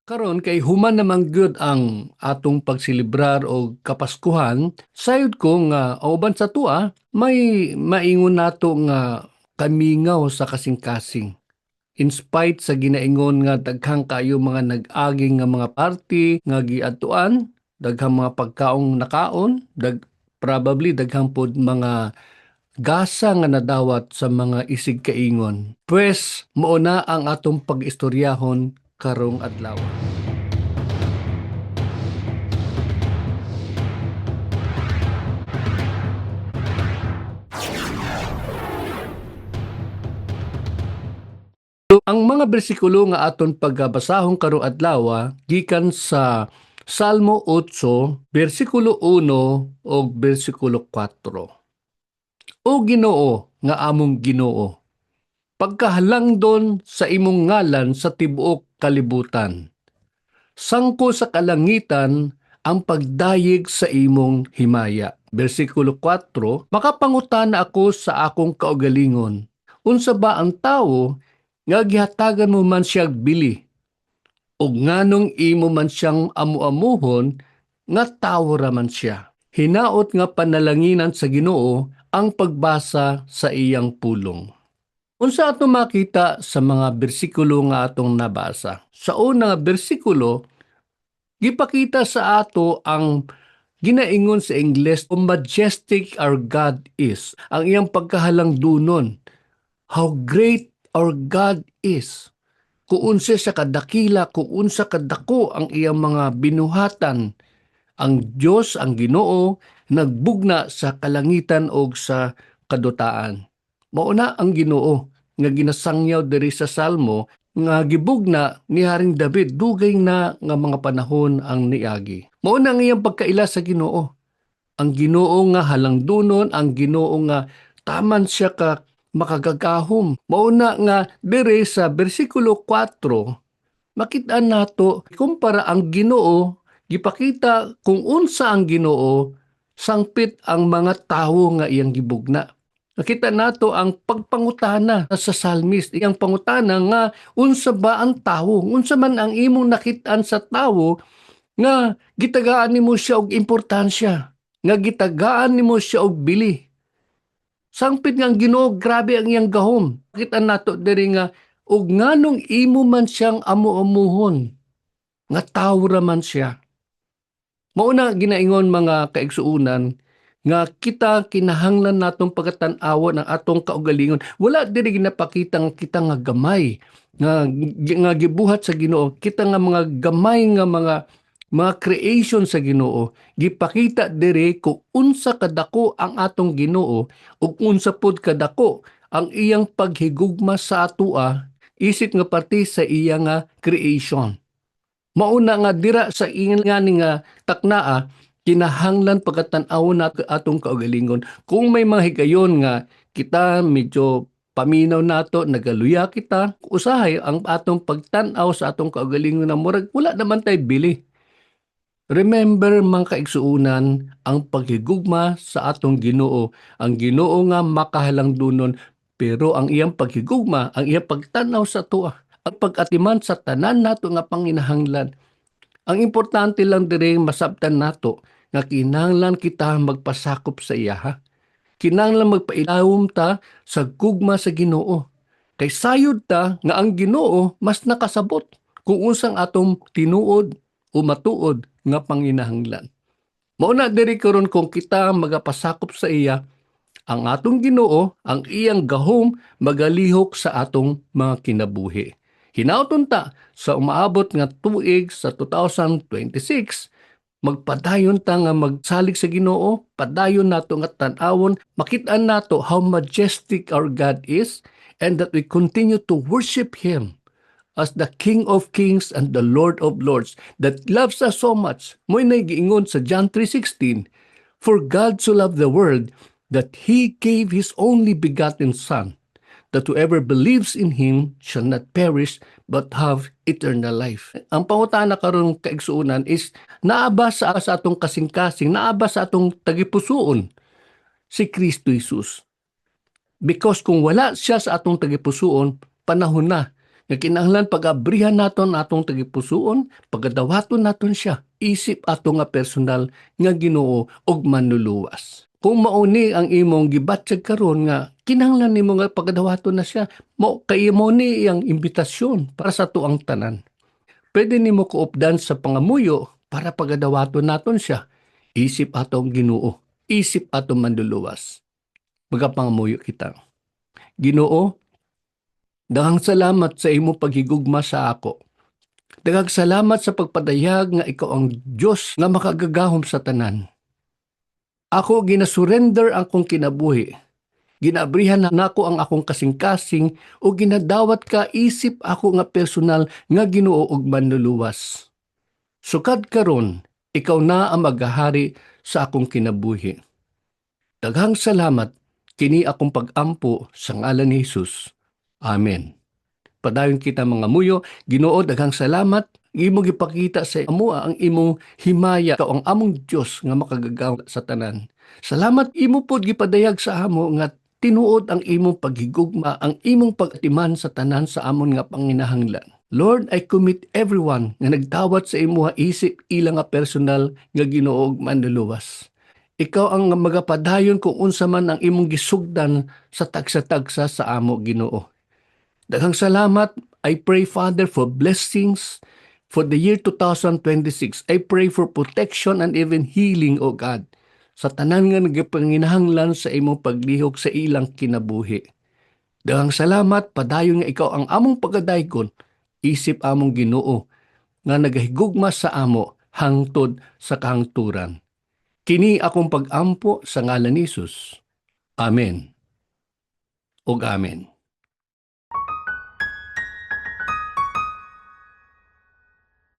Karon kay human namang gyud ang atong pagsilibrar og Kapaskuhan, sayod ko nga uban sa tua may maingon nato nga kamingaw sa kasing-kasing. In spite sa ginaingon nga daghang kayo mga nag-aging nga mga party nga giadtuan, daghang mga pagkaong nakaon, probably daghang pod mga gasa nga nadawat sa mga isig kaingon. Pues mao na ang atong pag-istoryahon karong adlaw. Ang mga bersikulo nga aton pagbasahon karong adlaw gikan sa Salmo 8, bersikulo 1 ug bersikulo 4. O Ginoo nga among Ginoo, pagkahalangdon sa imong ngalan sa tibuok kalibutan. Sangko sa kalangitan ang pagdayeg sa imong himaya. Bersikulo 4, makapangutana ako sa akong kaugalingon. Unsa ba ang tawo nga gihatagan mo man siya bili, ug nganong imo man siyang amuamuhon nga tawo ra man siya. Hinaot nga panalanginan sa Ginoo ang pagbasa sa iyang pulong. Unsa ato makita sa mga bersikulo nga atong nabasa? Sa una nga bersikulo, gipakita sa ato ang ginaingon sa Ingles, "How majestic our God is." Ang iyang pagkahalangdunon. How great our God is. Kung unsa siya kadakila, kung unsa kadako ang iyang mga binuhatan. Ang Dios, ang Ginoo, nagbugna sa kalangitan o sa kadutaan. Mauna ang Ginoo nga ginasangyaw diri sa Salmo nga gibugna ni Haring David dugay na nga mga panahon ang niagi. Mauna ang iyang pagkaila sa Ginoo. Ang Ginoo nga halangdunon, ang Ginoo nga taman siya ka makagagahom. Mauna nga dire sa bersikulo 4, makita nato kumpara ang Ginoo, gipakita kung unsa ang Ginoo, sangpit ang mga tawo nga iyang gibugna. Nakita nato ang pagpangutana sa psalmist, iyang pangutana nga unsa ba ang tawo? Unsa man ang imong nakit-an sa tawo nga gitagaan nimo siya og importansya, nga gitagaan nimo siya og bili. Sangpit nga ang Ginoo, grabe ang iyang gahom. Kita nato diri nga ug nganong imo man siyang amuamuhon, nga tawo ra man siya. Mauna ginaingon mga kaigsuunan nga kita kinahanglan natong pagatan-awa ng atong kaugalingon. Wala diri ginapakita nga kita nga gamay nga gibuhat sa Ginoo. Kita nga mga gamay nga mga creation sa Ginoo. Gipakita diri kung unsa kadako ang atong Ginoo ug unsa pod kadako ang iyang paghigugma sa atoa isip nga parte sa iya nga creation. Mauna nga dira sa ingani nga taknaa, kinahanglan pagkatan-awon nato atong kaugalingon. Kung may mga higayon nga kita medyo paminaw nato, nagaluya kita, usahay ang atong pagtan-aw sa atong kaugalingon na murag wala naman tay bili. Remember mga kaigsuunan ang paghigugma sa atong Ginoo. Ang Ginoo nga makahalangdunon, pero ang iyang paghigugma, ang iyang pagtanaw sa tuwa, ang pag-atiman sa tanan nato nga panginahanglan. Ang importante lang diri masabtan nato nga kinahanglan kita magpasakop sa iya ha. Kinahanglan magpailawom ta sa gugma sa Ginoo. Kay sayod ta nga ang Ginoo mas nakasabot kung unsang atong tinuod o matuod nga panginahanglan. Mao na diri karon kung kita magapasakop sa iya, ang atong Ginoo, ang iyang gahom magalihok sa atong mga kinabuhi. Hinauton ta sa umaabot nga tuig sa 2026, magpadayon ta nga magsalig sa Ginoo, padayon nato nga tan-awon, makit-an nato how majestic our God is and that we continue to worship Him as the King of Kings and the Lord of Lords that loves us so much. Mo'y nag-iingon sa John 3:16, "For God so loved the world that He gave His only begotten Son, that whoever believes in Him shall not perish but have eternal life." Ang pangutana karon kaigsuunan is naaba sa atong kasing-kasing, naaba sa atong tagipusoon si Kristo Jesus. Because kung wala siya sa atong tagipusoon, panahon na Nga kinahanglan pag-abrihan naton atong tagipusoon, pagadawaton naton siya, isip ato nga personal nga Ginoo og manluluwas. Kung mauni ang imong gibatyag karon nga kinahanglan nimo nga pagadawaton na siya, mo kay mo ni ang imbitasyon para sa tuang tanan. Pwede nimo kuupdan sa pangamuyo para pagadawaton naton siya. Isip atong Ginoo, isip atong manluluwas. Magapangamuyo kita. Ginoo, daghang salamat sa imo paghigugma sa ako. Daghang salamat sa pagpadayag nga ikaw ang Dios nga makagagahom sa tanan. Ako ginasurrender ang kong kinabuhi. Ginabrihan na nako ang akong kasing-kasing o ginadawat ka isip ako nga personal nga Ginoo og manluluwas. Sukad karon, ikaw na ang maghahari sa akong kinabuhi. Daghang salamat kini akong pag-ampo sa ngalan ni Hesus. Amen. Padayon kita mga muyo, Ginoo, daghang salamat. Imong gipakita sa amo ang imong himaya, ikaw ang among Dios nga makagagaw sa tanan. Salamat imo pod gipadayag sa amo nga tinuod ang imong paghigugma, ang imong pagatiman sa tanan sa amon nga panginahanglan. Lord, I commit everyone nga nagdawat sa imo isip ilang nga personal nga Ginoo ug manluluwas. Ikaw ang magapadayon kung unsa man ang imong gisugdan sa tagsa-tagsa sa amo Ginoo. Daghang salamat. I pray, Father, for blessings for the year 2026. I pray for protection and even healing, O God, sa tanan nga nagapanginahanglan sa imong paglihok sa ilang kinabuhi. Daghang salamat, padayon nga ikaw ang among pagadaygon, isip among Ginoo, nga nagahigugma sa amo hangtod sa kahangturan. Kini akong pag-ampo sa ngalan ni Jesus. Amen. Og amen.